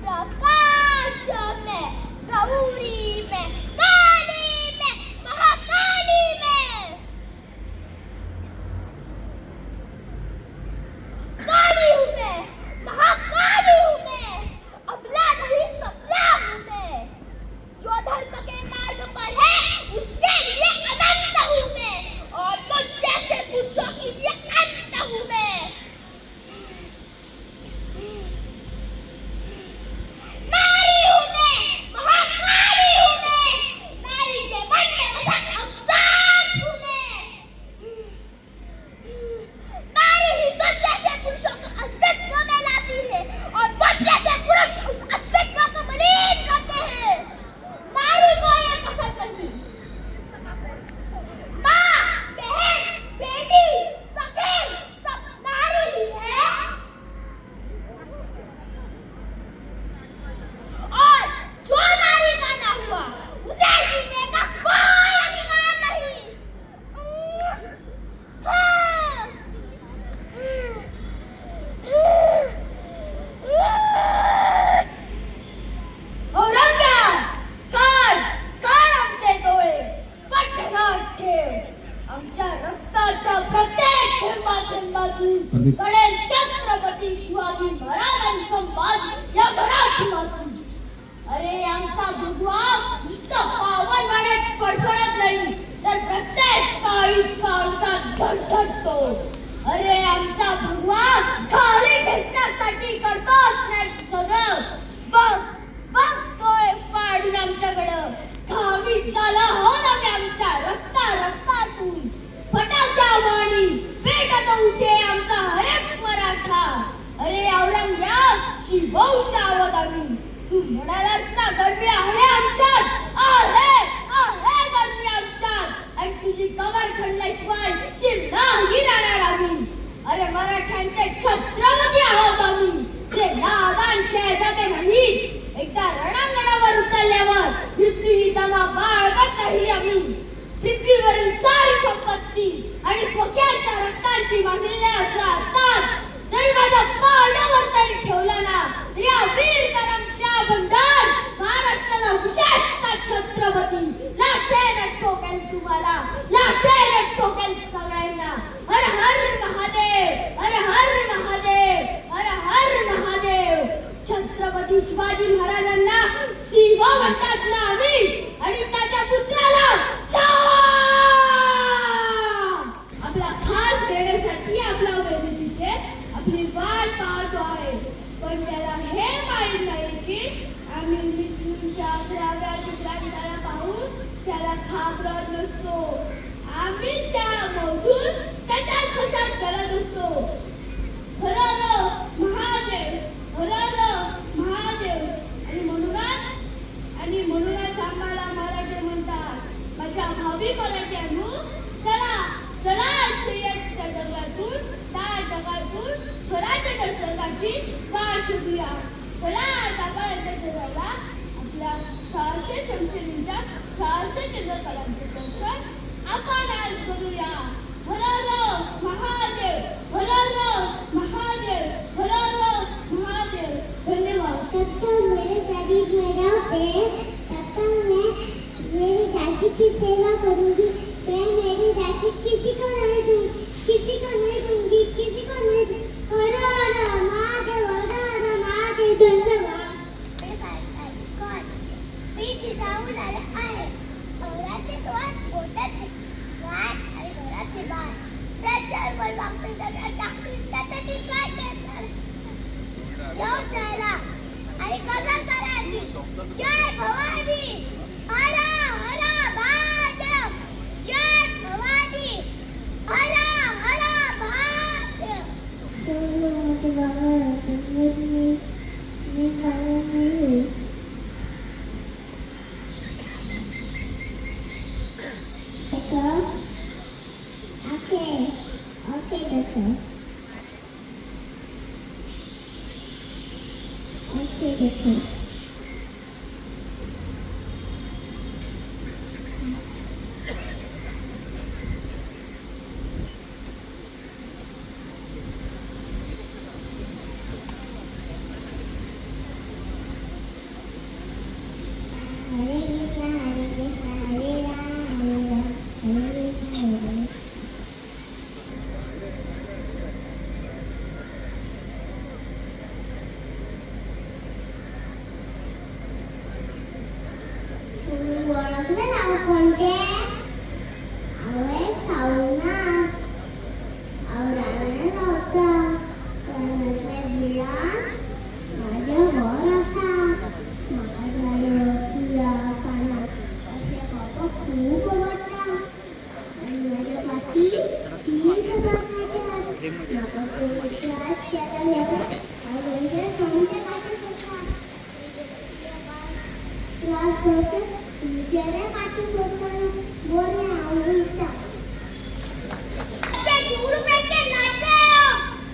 प्रकाश में, गौरी में, काली में, महाकाली में। काली हूँ मैं, महाकाली हूँ मैं, अबला नहीं सबला हूँ मैं। जो धर्म के मार्ग पर है उसके लिए अनंत हूँ मैं, और तो जैसे पुरुषों के लिए अंत हूँ मैं। नारी हूँ मैं, महाकाली हूँ मैं, नारी के मन में बसा अवतार हूँ मैं। नारी ही तो जैसे पुरुषों को अस्तित्व में लाती है, और तो जैसे पुरुष उस अस्तित्व को मलिन करते हैं। नारी को ये पसंद नहीं। माँ, बहन, बेटी, सखी सब नारी ही है, और जो नारी का ना हुआ उसे जीने का कोई अधिकार नहीं। औरंगाबाद काढ आमचे डोळे, पटनात ठेव. आमच्या रक्ताच्या प्रत्येक थेंबातून कळेल छत्रपती शिवाजी महाराजांचं बाज या मराठी मातून. अरे आमचा भगवा नुसतं पावन वाड्यात फडफडत नाही, तर प्रत्येक काळी काळजात धडधडतो. अरे आमचा भगवा खाली खेचण्यासाठी करतो असणार सगळं. बघतोय पाडून आमच्याकडं. खावी झाला हो ना आमच्या रक्तातून. फटाच्या वाणी पेटत उठे आमचा हरेक मराठा. अरे औरंगाबाद शिवऊ सावध आम्ही. तू म्हणालास ना गर्मी आहे आमच्यात, आहे गर्मी आमच्यात, आणि तुझी कबर खणल्याशिवाय शिर नाही राहणार आम्ही. अरे मराठ्यांचे छत्रपती आहोत आम्ही, जे नादान शेजाते नाही. एकदा रणांगणावर उतरल्यावर मृत्यूही तमा बाळगत नाही आम्ही. पृथ्वीवरील सारी संपत्ती आणि स्वकीयांच्या रक्ताची मागलेल्या हातात जरी माझ्या पायावर तरी ठेवला ना, तरी या वीर करमशा भंडार महाराष्ट्राला विशेषतः छत्रपती लाटेने ठोकेल तुम्हाला, लाटेने ठोकेल सगळ्यांना. हर हर महादेव, हर हर महादेव, हर हर महादेव. छत्रपती शिवाजी महाराजांना शिव म्हणतात ना आम्ही, आणि त्याच्या पुत्राला आपला खास देण्यासाठी आपला वेळ तिथे आपली वाट पाहतो आहे. पण त्याला हे माहीत नाही की आम्ही मृत्यूच्या 11व्या चित्राला पाहून त्याला घाबरत नसतो. आम्ही त्या मौजूद त्याच्या खशात करत असतो. हर महादेव, हर महादेव. आणि म्हणूनच आम्हाला मराठी म्हणतात. माझ्या भावी मराठ्यांनो, चला श्रेयसच्या जगातून, त्या जगातून स्वराज्याच्या स्वर्गाची वाट शोधूया. चला जागाच्या जगाला आपल्या 600 शमशेरींच्या 600 चंद्रकलांचे दर्शन आपण आज करूया. हर महादेव, हर महादेव, हर महादेव. धन्यवाद. तब तो मेरे शरीर में रहोगे, तब तक मैं मेरी दासी की सेवा करूंगी. मैं मेरी दासी किसी को नहीं दूंगी, किसी को नहीं दूंगी, किसी को नहीं दूंगी. हर हर महादेव, हर हर महादेव. धन्यवाद. मी जाऊन आले आहे. घराचे द्वार पोटात आणि घराचे बाळ त्याच्यावर वापरून टाकलीस तर ती काय करणार? घेऊन जायला आणि कसा करायची? जय भवानी, हर हर महादेव. जय भवानी, हर हर महादेव. Okay. दोष जरा पाठ सोडकर बोलने उल्टा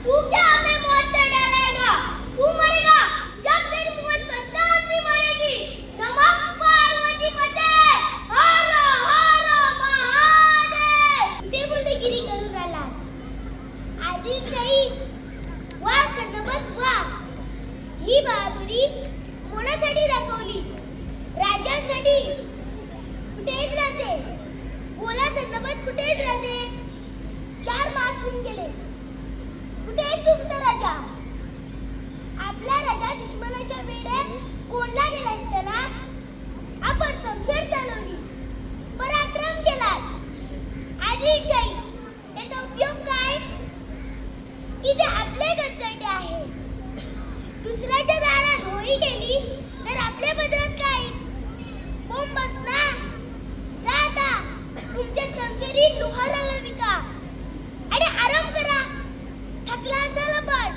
तू क्या हमें मौत से डराएगा? तू मरेगा जब तेरी संतान भी मरेगी। नमः पार्वती पते, हर हर महादेव। ते गिरी करून आला आदिलशाही वा सन्नबत वा ही बहादुरी कोणासाठी दाखवली? राजांसाठी? कुठेच राहते बोला सन्नबत, कुठेच राहते? 4 मास होऊन गेले, कुठे तुमचा राजा? आपला राजा दुश्मनाच्या वेड्यात कोंडला गेला असताना आपण समशेर चालवली, पराक्रम केला, आदिलशाही। त्याचा उपयोग काय? की ते आपले गरजटे आहे। दुसऱ्याच्या दारात होळी गेली तर आपल्या पदरात काय? बोंब बसना। जाता तुमच्या समशेरी लोहाराला विका आणि आराम करा। थकला असाल पण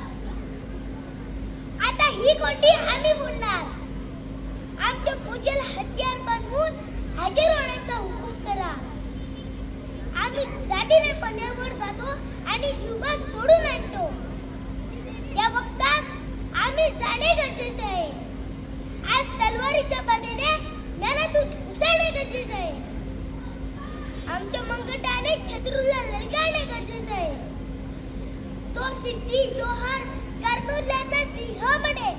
आता ही कोटी आम्ही फोडणार। आमच्या फौजेला हत्यार बनवून हजर होण्याचा हुकूम करा। आम्ही जातीने पण्यावर जातो आणि शिवबा सोडून आणतो। त्या वक्तास आम्ही जाणे गरजेचे आहे। आज तलवारीच्या बाणेने ज्ञानातून उसळणे गरजेचे आहे। आमच्या मंगटाने शत्रूला ललकारणे गरजेचे आहे। तो सिद्धी जोहर कर्नूलचा सिंह म्हणे।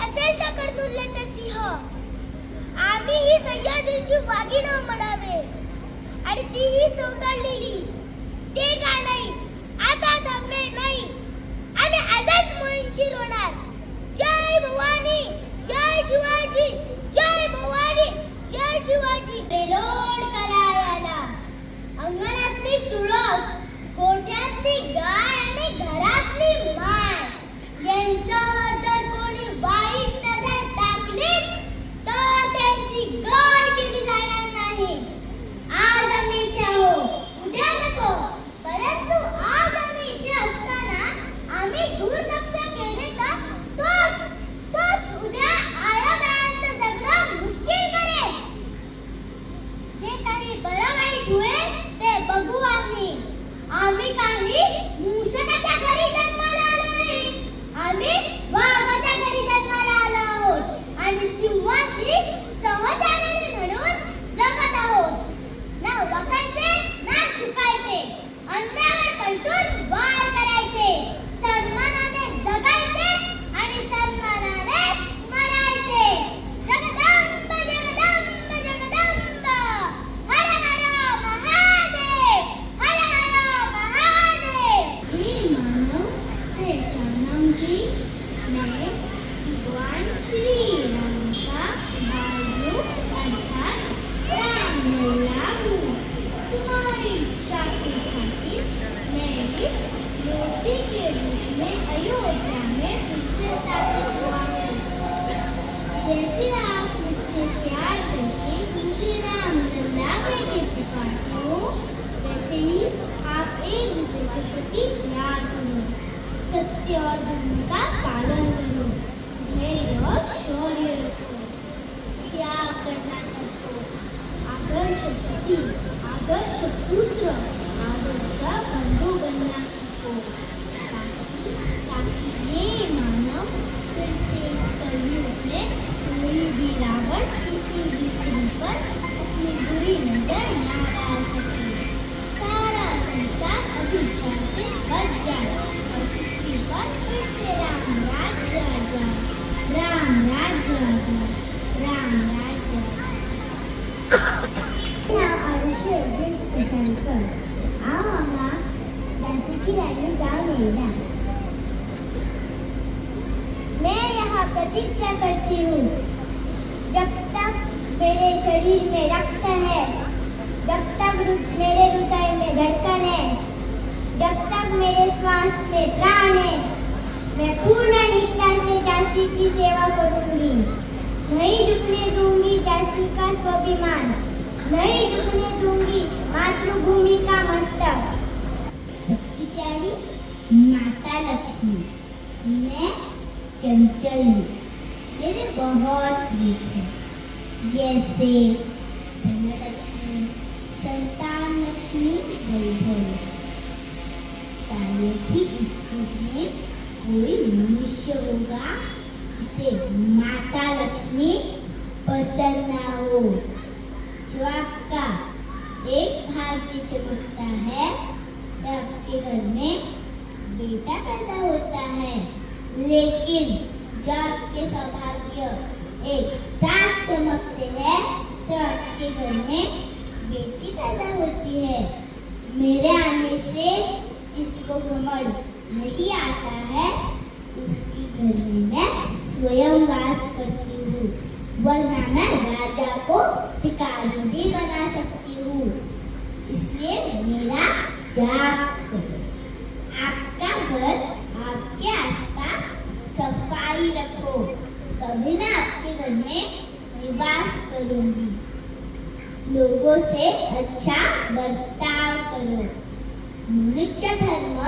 असेल तर कर्नूलचा सिंह आम्ही ही सह्याद्रीची वाघीण म्हणावे आणि तीही चौताळलेली। ते का नाही आता थांबणे नाही, आम्ही आजच मुळींशीर होणार। जय भवानी, जय शिवाजी, जय भवानी, जय शिवाजी। बेलोड करायला अंगणातली तुळस, गोठ्यातली गाय आणि घरातली माय यांच्यावर जर कोणी वाईट नजर टाकली तर त्यांची गाय केली जाणार नाही। आज आम्ही इथे आहोत, उद्या नसो, परंतु आज आम्ही इथे असताना आम्ही दुर्लक्ष केले तर तोच उद्या आयाबायांचं जगणं मुश्किल करेल। जे काही बरं वाईट होईल ते बघू आम्ही। आम्ही काही मूषकाच्या घरी जन्माला आलो नाही, आम्ही वाघाच्या घरी जन्माला आलो आहोत आणि सिंहाची सहचारिणी म्हणून जगत आहोत। ना वाकायचे ना चुकायचे, अन्यायावर पलटून वार करायचे, सन्मानाने जगायचे आणि सन्मानानेच मरायचे। जगदंब जगदंब जगदंब, हर हर महादेव, हर हर महादेव। हे मानव त्याच्या नामची मैं भगवान श्री राम का बाजू अर्थात राम लल्ला हूँ। तुम्हारी इच्छा की खातिर मैं इस मूर्ति के रूप में अयोध्या में फिर स्थापित हुआ हूँ। जैसे आप मुझसे प्यार करके मुझे राम लल्ला कह के पुकारते हो, वैसे ही आप एक दूसरे के प्रति प्यार करो, सत्य और धर्म का पालन करो, धैर्य और शौर्य रखो, त्याग करना सीखो, आदर्श पति, आदर्श पुत्र, आदर्श बंधु बनना सीखो, ताकि ये मानव फिर से इस कलयुग में कोई भी रावण किसी भी स्त्री पर अपनी बुरी नजर ना डाल सके। सारा संसार अभिचार से बच जाए और पृथ्वी पर फिर से राम राज्य आ जाए, राम राज्य आ जाए, राम राज्य आ जाए। नाव आयुष्य अर्जुन प्रशांतकर। आओ आम्हा झांसी रानी जाऊन येऊया। मैं यहाँ प्रतिज्ञा करती हूँ, जब तक मेरे शरीर में रक्त है, जब तक मेरे हृदय में धड़कन है, जब तक मेरे श्वास में प्राण है, मैं पूर्ण निष्ठा से झांसी की सेवा करूंगी। नहीं झुकने दूंगी झांसी का स्वाभिमान, नहीं झुकने दूंगी मातृभूमि का मस्तक। सबकी प्यारी माता लक्ष्मी, मैं चंचल हूँ, मेरे बहुत प्रिय है। जैसे धनलक्ष्मी, संतान लक्ष्मी, वैभव। शायद ही इस युग में कोई मनुष्य होगा जिसे माता लक्ष्मी पसंद ना हो। जो आपका एक भाग्य चमकता है तो आपके घर में बेटा पैदा होता है, लेकिन जो आपके सौभाग्य एक साथ चमकते हैं तो आपके घर में बेटी पैदा होती है। मेरे आने से जिसको घमंड नहीं आता है उसकी घर में मैं स्वयं वास करती हूँ, वरना मैं राजा को भिखारी भी बना सकती हूँ। इसलिए मेरा जाप करो। आपका घर, आपके आसपास सफाई रखो, तभी मैं आपके घर में निवास करूंगी। लोगों से अच्छा बर्ताव करो। मनुष्य धर्म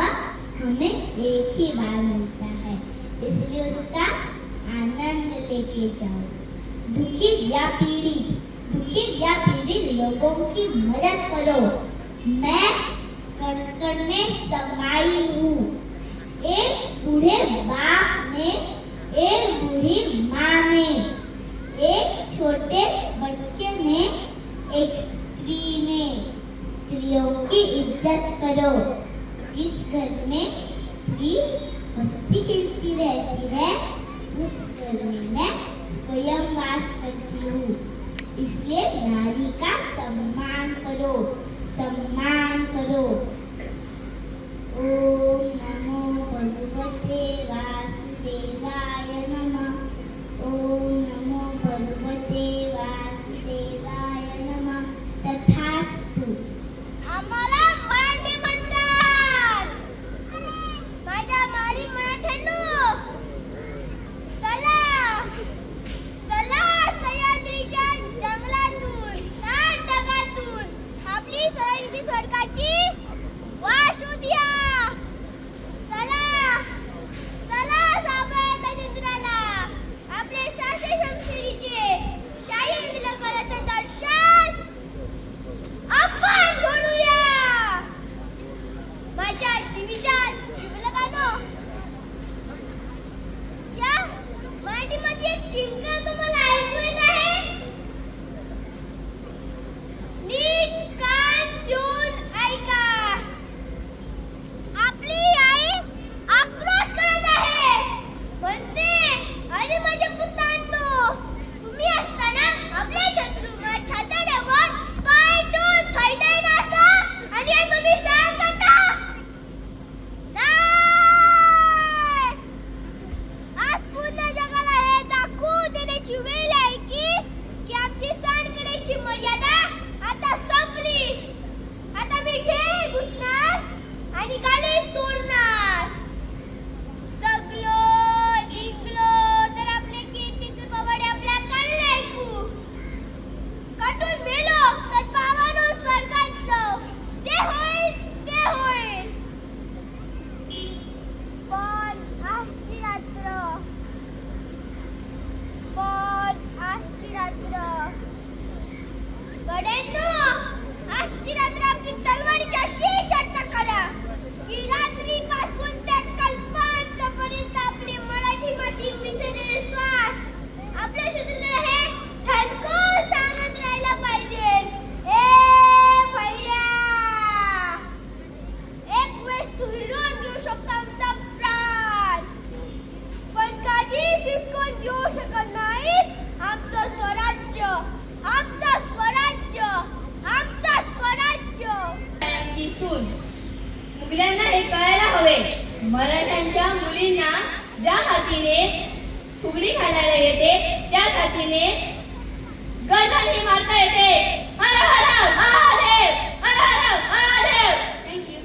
हमें एक ही बार मिलता है, इसलिए उसका आनंद लेके जाओ। दुखी या पीड़ित लोगों की मदद करो। मैं कण में समाई हूँ। एक बूढ़े बाप ने, एक बूढ़ी माँ ने, एक छोटे बच्चे ने, एक स्त्री ने। स्त्रियों की इज्जत करो। जिस घर में स्त्री हंसती खिलती रहती है उस घर में मैं स्वयं वास करती हूँ। इसलिए नारी का सम्मान करो, सम्मान करो। ओम नमो भगवते वासुदेवाय नमः। ओम नमो भगवते वासुदेवाय नमः। तथास्तु। आम्हाला मराठी म्हणतात. माझ्या मारी मराठ्यांनो, चला चला सह्याद्रीच्या जंगलातून, ढगातून आपली सह्याद्री स्वर्गाची वाट शोधूया. चला चला सावकाश चंद्राला आपले सासे शमशिरीचे शाही नगराचं दर्शन आपण घडूया. माझ्या जीविजान शिवलकानो, या मराठीमध्ये एक टिंगल तुम्हाला ऐकू येत आहे? नीट कान देऊन ऐका. आपली आई आक्रोश करत आहे, म्हणते, अरे माझ्या पुत्रांनो, तुम्ही असताना आपल्या शत्रूवर छाताड्यावर पाय ठेवून थैथैन असता आणि हे तुम्ही सहन करता? नाही. आज पूर्ण जगाला हे दाखवून देण्याची वेळ आहे की आमची सहन करण्याची मर्यादा आता संपली. आता मी ढेर घुसणार आणि गाली तोडणार. जगलो जिंकलो तर आपले कीर्तीचे पवाडे आपल्या कानाने ऐकू. कटून मेलो तर पावानो स्वर्गात जाऊ. ते होईल, ते होईल. पण आजची रात्र, गड्यांनो, आजची रात्र आपली तलवारीच्या अशी चर्चा करा की रात्रीपासून त्या कल्पांतपर्यंत आपली मराठी माती मिसळलेले श्वास आपल्या शत्रूला हे ठणकावून सांगत राहायला पाहिजे. ए भैया, एक वेळेस तू हिरवून घेऊ शकतो आमचा प्राण, पण कधीच हिसकून घेऊ शकत नाहीत आमचं स्वराज्य, आमचं स्वराज्य, आमचं स्वराज्य. मराठ्यांची सून. मुघलांना हे कळायला हवे. मराठ्यांच्या मुलींना ज्या हातीने फुगडी घालायला येते त्याच हातीने गजांनी मारता येते. हर हर महादेव.